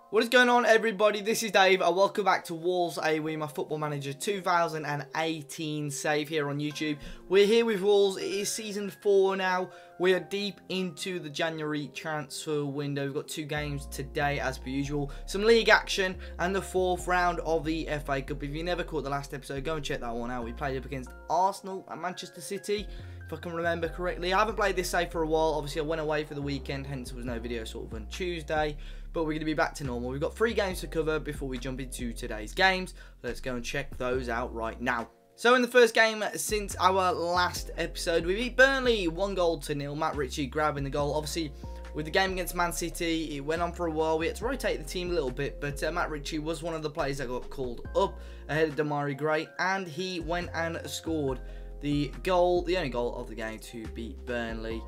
What is going on, everybody? This is Dave and welcome back to Wolves AWE, my Football Manager 2018 save here on YouTube. We're here with Wolves. It is season 4 now. We are deep into the January transfer window. We've got 2 games today as per usual. Some league action and the 4th round of the FA Cup. If you never caught the last episode, go and check that one out. We played up against Arsenal and Manchester City, if I can remember correctly. I haven't played this save for a while. Obviously, I went away for the weekend, hence there was no video sort of on Tuesday. But we're going to be back to normal. We've got 3 games to cover before we jump into today's games. Let's go and check those out right now. So in the first game since our last episode, we beat Burnley 1-0. Matt Ritchie grabbing the goal. Obviously, with the game against Man City, it went on for a while. We had to rotate the team a little bit, but Matt Ritchie was one of the players that got called up ahead of Damari Gray, and he went and scored the goal, the only goal of the game to beat Burnley.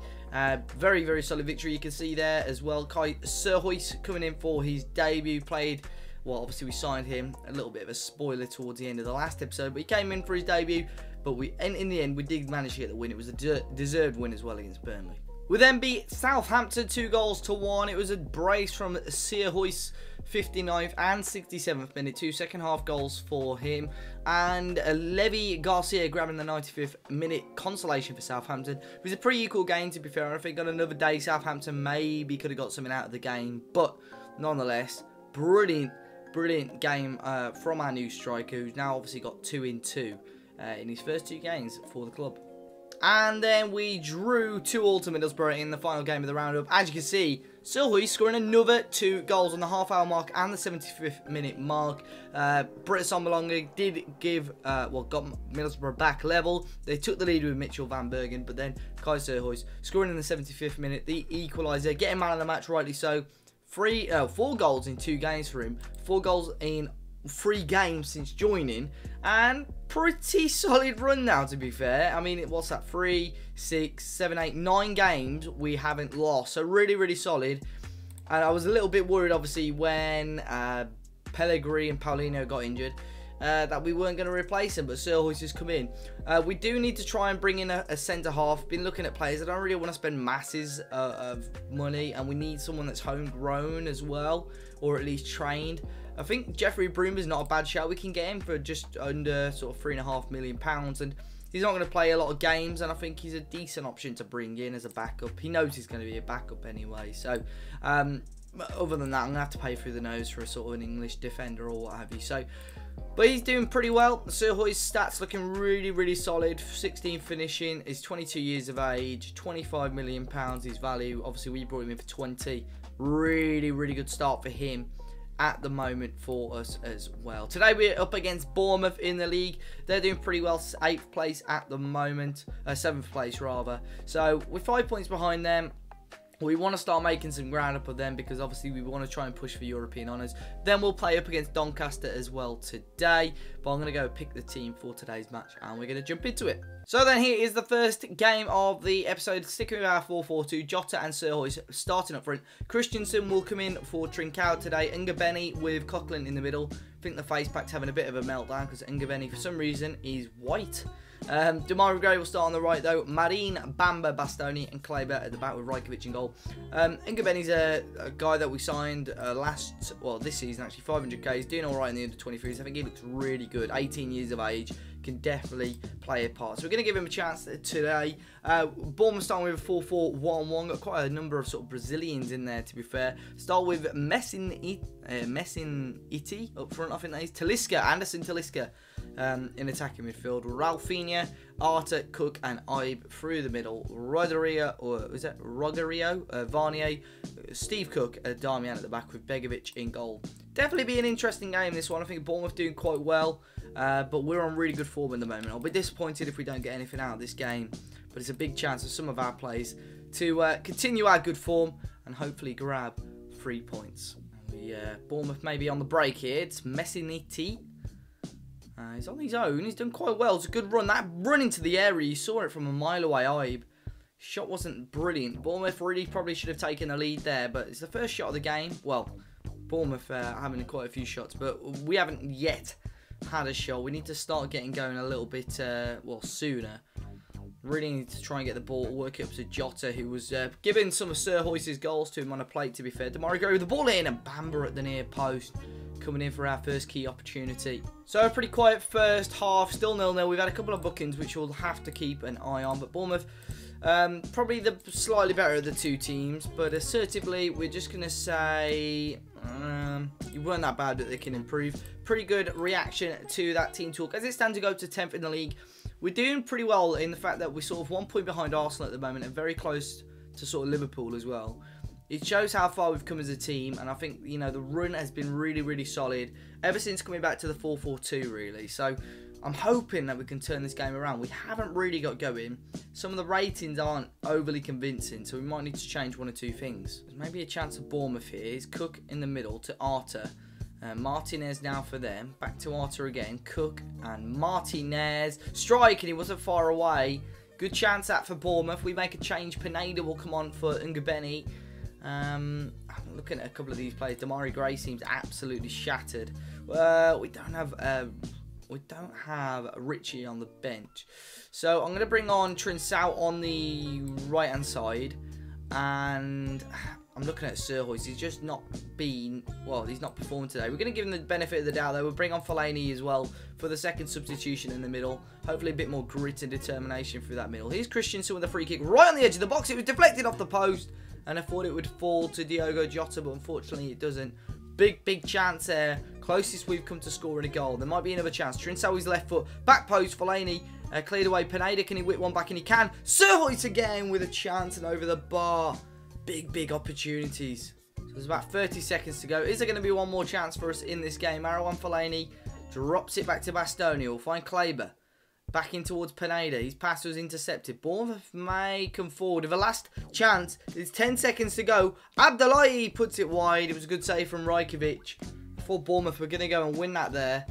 Very, very solid victory. You can see there as well. Kai Serhuis coming in for his debut. Played, well, obviously we signed him. A little bit of a spoiler towards the end of the last episode, but he came in for his debut. But in the end, we did manage to get the win. It was a deserved win as well against Burnley. We then beat Southampton 2-1. It was a brace from Serhuis, 59th and 67th minute. 2 second-half goals for him. And Levy Garcia grabbing the 95th minute consolation for Southampton. It was a pretty equal game, to be fair. I think on another day, Southampton maybe could have got something out of the game. But nonetheless, brilliant game from our new striker, who's now obviously got 2 in 2 in his first 2 games for the club. And then we drew 2-2 to Middlesbrough in the final game of the roundup. As you can see, Silhui scoring another 2 goals on the half-hour mark and the 75th minute mark. Britt Sombalonga did give, got Middlesbrough back level. They took the lead with Mitchell van Bergen, but then Kai Serhuis scoring in the 75th minute, the equaliser, getting man of the match, rightly so. 4 goals in 2 games for him. 4 goals in 3 games since joining, and pretty solid run now, to be fair. I mean, what's that, 3, 6, 7, 8, 9 games we haven't lost, so really solid. And I was a little bit worried, obviously, when Pellegrini and Paulinho got injured, that we weren't going to replace him, but Serhuis has come in. We do need to try and bring in a centre-half. Been looking at players. I don't really want to spend masses of money, and we need someone that's homegrown as well, or at least trained. I think Jeffrey Broom is not a bad shout. We can get him for just under sort of £3.5 million, and he's not going to play a lot of games, and I think he's a decent option to bring in as a backup. He knows he's going to be a backup anyway, so other than that, I'm going to have to pay through the nose for a sort of an English defender or what have you. So, but he's doing pretty well. Serhuis' stats looking really solid. 16 finishing. He's 22 years of age. £25 million his value. Obviously, we brought him in for 20. Really good start for him at the moment for us as well. Today we're up against Bournemouth in the league. They're doing pretty well, 8th place at the moment, 7th place rather. So we're 5 points behind them. We want to start making some ground up of them, because obviously we want to try and push for European honours. Then we'll play up against Doncaster as well today. But I'm going to go pick the team for today's match, and we're going to jump into it. So then here is the first game of the episode. Sticking with our 4-4-2, Jota and Serhuis starting up front. Christensen will come in for Trincao today. Ngabeni with Coughlin in the middle. I think the face pack's having a bit of a meltdown because Ngabeni, for some reason, is white. Damari Gray will start on the right though. Marine, Bamba, Bastoni and Kleber at the back with Rajkovic in goal. Ngabeni's a guy that we signed this season actually, 500k. He's doing alright in the under-23s. I think he looks really good. 18 years of age. Can definitely play a part. So we're going to give him a chance today. Bournemouth starting with a 4-4-1-1. Got quite a number of sort of Brazilians in there, to be fair. Start with Messin Iti up front, I think that is. Talisca, Anderson Talisca in attacking midfield. Ralfinha, Arta, Cook and Ibe through the middle. Rogerio, Varnier, Steve Cook, Darmian at the back with Begovic in goal. Definitely be an interesting game, this one. I think Bournemouth doing quite well. But we're on really good form at the moment. I'll be disappointed if we don't get anything out of this game, but it's a big chance for some of our players to continue our good form and hopefully grab 3 points. Bournemouth may be on the break here. It's Messiniti. He's on his own. He's done quite well. It's a good run. That run into the area, you saw it from a mile away. Ibe. Shot wasn't brilliant. Bournemouth really probably should have taken a lead there, but it's the first shot of the game. Well, Bournemouth having quite a few shots, but we haven't yet had a shot. We need to start getting going a little bit, sooner. Really need to try and get the ball, work it up to Jota, who was giving some of Sir Hoyce's goals to him on a plate, to be fair. Damari Gray with the ball in, and Bamba at the near post, coming in for our first key opportunity. So a pretty quiet first half, still 0-0. We've had a couple of bookings, which we'll have to keep an eye on. But Bournemouth, probably the slightly better of the two teams. But assertively, we're just going to say you weren't that bad, that they can improve. Pretty good reaction to that team talk. As it stands to go to 10th in the league, we're doing pretty well in the fact that we're sort of 1 point behind Arsenal at the moment and very close to sort of Liverpool as well. It shows how far we've come as a team, and I think, you know, the run has been really, really solid ever since coming back to the 4-4-2, really. So I'm hoping that we can turn this game around. We haven't really got going. Some of the ratings aren't overly convincing, so we might need to change one or two things. There's maybe a chance of Bournemouth here. It's Cook in the middle to Arter. Martinez now for them. Back to Arter again. Cook and Martinez. Strike, and he wasn't far away. Good chance that for Bournemouth. We make a change. Pineda will come on for UNBEATEN. I'm looking at a couple of these players. Damari Gray seems absolutely shattered. We don't have Richie on the bench, so I'm going to bring on Trincao on the right hand side, and I'm looking at Sir Hoyce. He's just not been, well, he's not performed today. We're going to give him the benefit of the doubt, though. We'll bring on Fellaini as well for the second substitution in the middle. Hopefully a bit more grit and determination through that middle. Here's Christensen with a free kick right on the edge of the box. It was deflected off the post, and I thought it would fall to Diogo Jota, but unfortunately it doesn't. Big chance there. Closest we've come to scoring a goal. There might be another chance. Trinsawi's left foot. Back post. Fellaini cleared away. Pineda, can he whip one back? And he can. Sir Hoyce again with a chance and over the bar. Big opportunities. So there's about 30 seconds to go. Is there going to be one more chance for us in this game? Marwan Fellaini drops it back to Bastoni. We'll find Kleber. Back in towards Pineda. His pass was intercepted. Bournemouth may come forward with a last chance. There's 10 seconds to go. Abdullahi puts it wide. It was a good save from Rajkovic. For Bournemouth, we're going to go and win that there.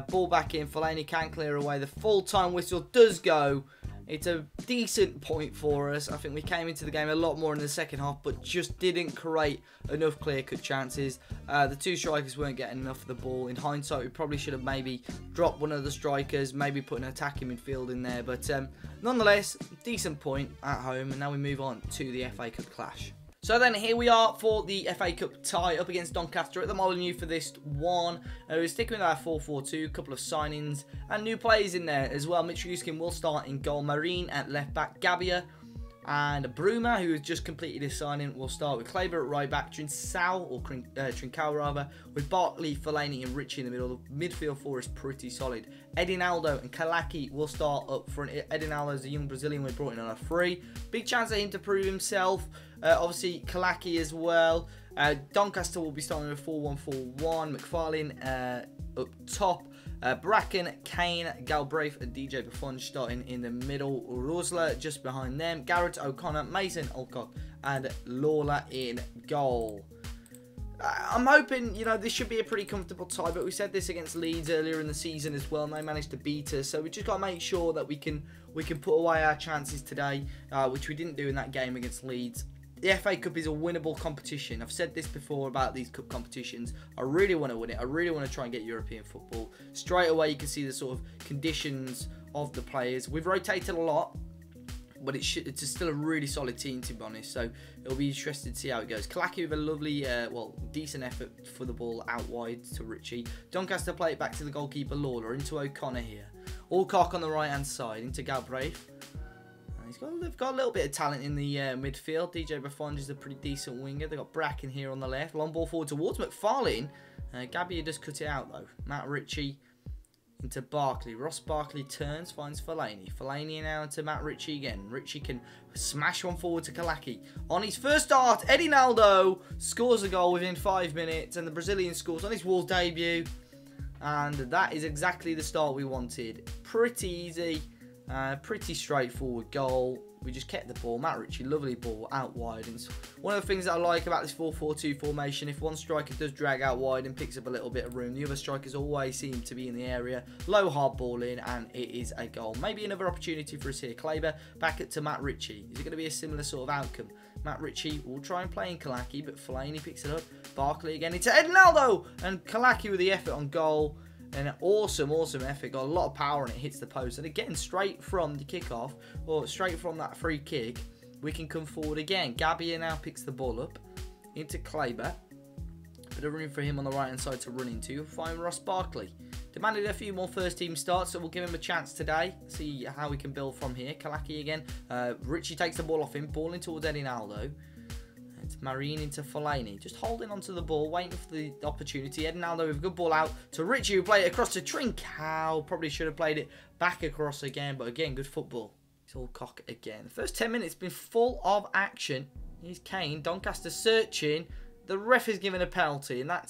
Ball back in. Fellaini can clear away. The full-time whistle does go. It's a decent point for us. I think we came into the game a lot more in the second half, but just didn't create enough clear-cut chances. The two strikers weren't getting enough of the ball. In hindsight, we probably should have maybe dropped one of the strikers, maybe put an attacking midfield in there. But nonetheless, decent point at home. And now we move on to the FA Cup clash. So then here we are for the FA Cup tie up against Doncaster at the Molineux for this one. We're sticking with our 4-4-2, a couple of signings and new players in there as well. Mitch Yuskin will start in goal. Marine at left back. Gabia and Bruma, who has just completed his signing, will start with Kleber at right back. Trincao rather, with Bartley, Fellaini and Richie in the middle. The midfield four is pretty solid. Edinaldo and Kalaki will start up front. Edinaldo is a young Brazilian we brought in on a free. Big chance for him to prove himself. Obviously, Kalaki as well. Doncaster will be starting with 4-1-4-1. McFarlane up top. Bracken, Kane, Galbraith and DJ Buffon starting in the middle. Rosler just behind them. Garrett, O'Connor, Mason, Alcott and Lawler in goal. I'm hoping, you know, this should be a pretty comfortable tie, but we said this against Leeds earlier in the season as well, and they managed to beat us. So we just got to make sure that we can put away our chances today, which we didn't do in that game against Leeds. The FA Cup is a winnable competition. I've said this before about these cup competitions. I really want to win it. I really want to try and get European football. Straight away, you can see the sort of conditions of the players. We've rotated a lot, but it's still a really solid team, to be honest. So it'll be interesting to see how it goes. Kalaki with a lovely, decent effort for the ball out wide to Richie. Doncaster play it back to the goalkeeper Lawler, into O'Connor here. Alcock on the right-hand side, into Galbraith. They've got a little bit of talent in the midfield. DJ Buffon is a pretty decent winger. They've got Bracken here on the left. Long ball forward towards McFarlane. Gabby just cut it out, though. Matt Ritchie into Barkley. Ross Barkley turns, finds Fellaini. Fellaini now into Matt Ritchie again. Ritchie can smash one forward to Kalaki. On his first start, Edinaldo scores a goal within 5 minutes. And the Brazilian scores on his Wolves debut. And that is exactly the start we wanted. Pretty easy. Pretty straightforward goal. We just kept the ball. Matt Ritchie, lovely ball out wide. And it's one of the things that I like about this 4-4-2 formation. If one striker does drag out wide and picks up a little bit of room, the other strikers always seem to be in the area. Low hard ball in, and it is a goal. Maybe another opportunity for us here. Kleber back to Matt Ritchie. Is it going to be a similar sort of outcome? Matt Ritchie will try and play in Kalaki, but Fellaini picks it up. Barkley again into Edinaldo, and Kalaki with the effort on goal. An awesome effort. Got a lot of power and it hits the post. And again, straight from the kickoff, or straight from that free kick, we can come forward again. Gabia now picks the ball up into Kleber. Bit of room for him on the right hand side to run into. Find Ross Barkley. Demanded a few more first team starts, so we'll give him a chance today. See how we can build from here. Kalaki again. Richie takes the ball off him. Ball in towards Edinaldo. It's Marine into Fellaini. Just holding onto the ball, waiting for the opportunity. Edinaldo with a good ball out to Richie, who played it across to Trincao. Probably should have played it back across again, but again, good football. It's all cock again. The first 10 minutes been full of action. Here's Kane. Doncaster searching. The ref is giving a penalty, and that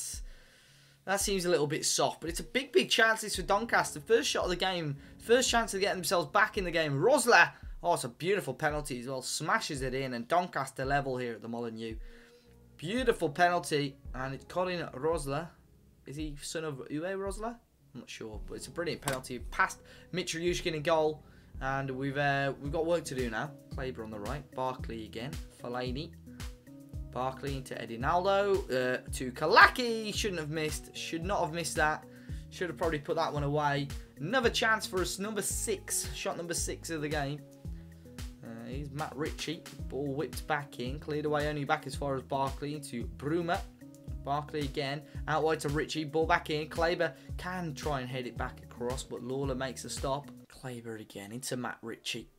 seems a little bit soft. But it's a big chances for Doncaster. First shot of the game. First chance of getting themselves back in the game. Rosler. Oh, it's a beautiful penalty as well. Smashes it in, and Doncaster level here at the Molineux. Beautiful penalty, and it's Colin Rosler. Is he son of Uwe Rosler? I'm not sure, but it's a brilliant penalty. Past Mitriyushkin in goal, and we've got work to do now. Kleber on the right. Barkley again. Fellaini. Barkley into Edinaldo, to Kalaki. Shouldn't have missed. Should not have missed that. Should have probably put that one away. Another chance for us. Number 6. Shot number 6 of the game. Here's Matt Ritchie. Ball whipped back in. Cleared away only back as far as Barkley into Bruma. Barkley again. Out wide to Ritchie. Ball back in. Kleber can try and head it back across, but Lawler makes a stop. Kleber again into Matt Ritchie.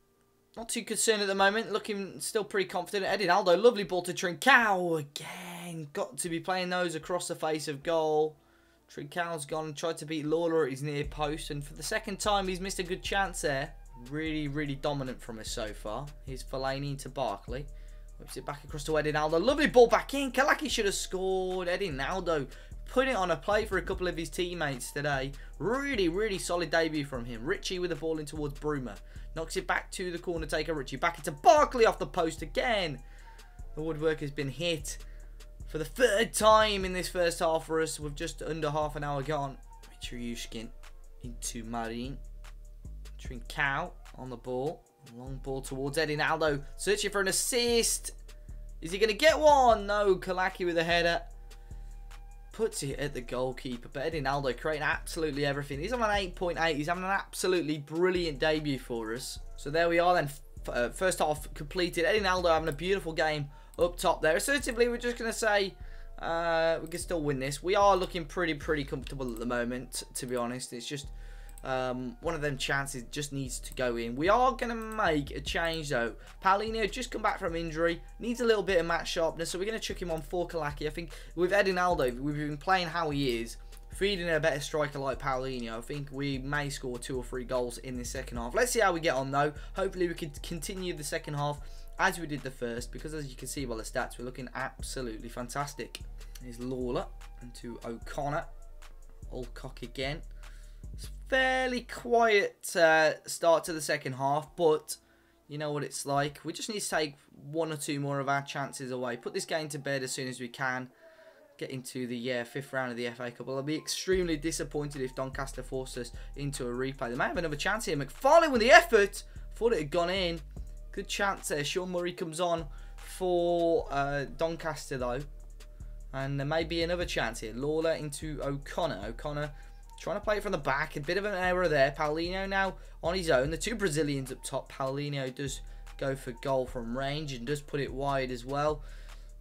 Not too concerned at the moment. Looking still pretty confident. Edinaldo, lovely ball to Trincao again. Got to be playing those across the face of goal. Trincao's gone and tried to beat Lawler at his near post. And for the second time, he's missed a good chance there. Really dominant from us so far. Here's Fellaini into Barkley. Whips it back across to Edinaldo. Lovely ball back in. Kalaki should have scored. Edinaldo putting it on a play for a couple of his teammates today. Really solid debut from him. Ritchie with the ball in towards Bruma. Knocks it back to the corner taker. Ritchie back into Barkley off the post again. The woodwork has been hit for the 3rd time in this first half for us. With just under half an hour gone. Mitriyushkin into Marine. Trincao on the ball. Long ball towards Edinaldo. Searching for an assist. Is he going to get one? No. Kalaki with a header. Puts it at the goalkeeper. But Edinaldo creating absolutely everything. He's on an 8.8. He's having an absolutely brilliant debut for us. So there we are then. First half completed. Edinaldo having a beautiful game up top there. Assertively, we're just going to say we can still win this. We are looking pretty comfortable at the moment, to be honest. It's just one of them chances just needs to go in. We are going to make a change though. Paulinho just come back from injury, needs a little bit of match sharpness, so we're going to chuck him on for Kalaki. I think with Edinaldo, we've been playing how he is, feeding a better striker like Paulinho. I think we may score 2 or 3 goals in the second half. Let's see how we get on though. Hopefully we can continue the second half as we did the first, because as you can see by the stats, we're looking absolutely fantastic. Here's Lawler into O'Connor. Alcock again. Fairly quiet start to the second half, but you know what it's like. We just need to take 1 or 2 more of our chances away. Put this game to bed as soon as we can. Get into the 5th round of the FA Cup. I'll be extremely disappointed if Doncaster forced us into a replay. They may have another chance here. McFarlane with the effort. Thought it had gone in. Good chance there. Sean Murray comes on for Doncaster though. And there may be another chance here. Lawler into O'Connor. O'Connor trying to play it from the back. A bit of an error there. Paulinho now on his own. The 2 Brazilians up top. Paulinho does go for goal from range and does put it wide as well.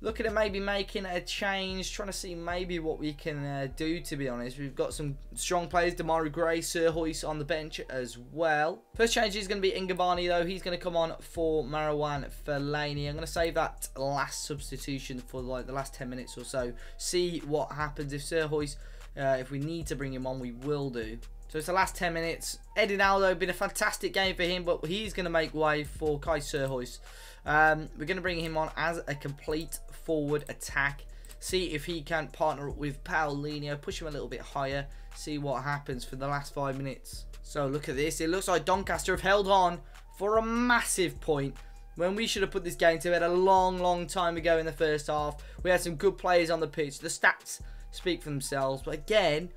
Looking at maybe making a change. Trying to see maybe what we can do, to be honest. We've got some strong players. Demarai Gray, Sir Hoyce on the bench as well. First change is going to be Ingabani though. He's going to come on for Marwan Fellaini. I'm going to save that last substitution for like the last 10 minutes or so. See what happens if Sir Hoyce... if we need to bring him on, we will do. So it's the last 10 minutes. Edinaldo, been a fantastic game for him, but he's going to make way for Kai Sirhois. We're going to bring him on as a complete forward attack. See if he can partner up with Paulinho. Push him a little bit higher. See what happens for the last 5 minutes. So look at this. It looks like Doncaster have held on for a massive point, when we should have put this game to bed a long time ago in the first half. We had some good players on the pitch. The stats speak for themselves, but again,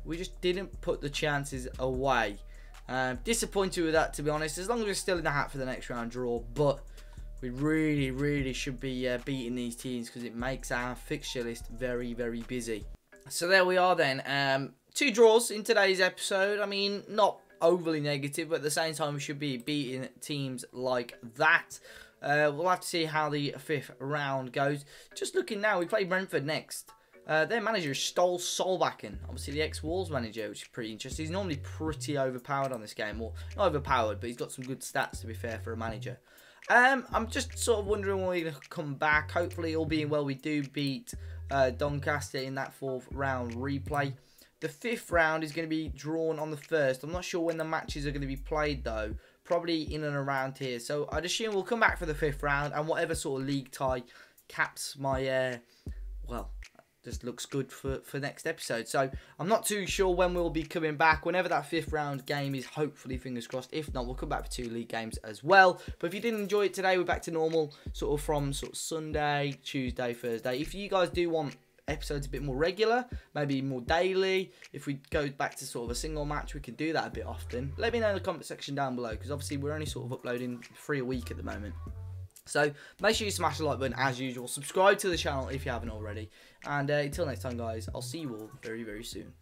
we just didn't put the chances away. Disappointed with that, to be honest. As long as we're still in the hat for the next round draw, but we really should be beating these teams, because it makes our fixture list very busy. So there we are then. 2 draws in today's episode. I mean, not overly negative, but at the same time, we should be beating teams like that. We'll have to see how the 5th round goes. Just looking now, we play Brentford next. Their manager is Ståle Solbakken, obviously the ex-Wolves manager, which is pretty interesting. He's normally pretty overpowered on this game, or not overpowered, but he's got some good stats, to be fair, for a manager. I'm just sort of wondering when we're going to come back. Hopefully, all being well, we do beat Doncaster in that 4th round replay. The 5th round is going to be drawn on the 1st. I'm not sure when the matches are going to be played, though. Probably in and around here. So I'd assume we'll come back for the 5th round, and whatever sort of league tie caps my, well, just looks good for next episode. So I'm not too sure when we'll be coming back. Whenever that 5th round game is, hopefully, fingers crossed. If not, we'll come back for 2 league games as well. But if you did enjoy it today, we're back to normal, sort of from sort of Sunday, Tuesday, Thursday. If you guys do want episodes a bit more regular, maybe more daily, if we go back to sort of a single match, we can do that a bit often. Let me know in the comment section down below, because obviously we're only sort of uploading 3 a week at the moment. So make sure you smash the like button as usual, subscribe to the channel if you haven't already, and until next time guys, I'll see you all very, very soon.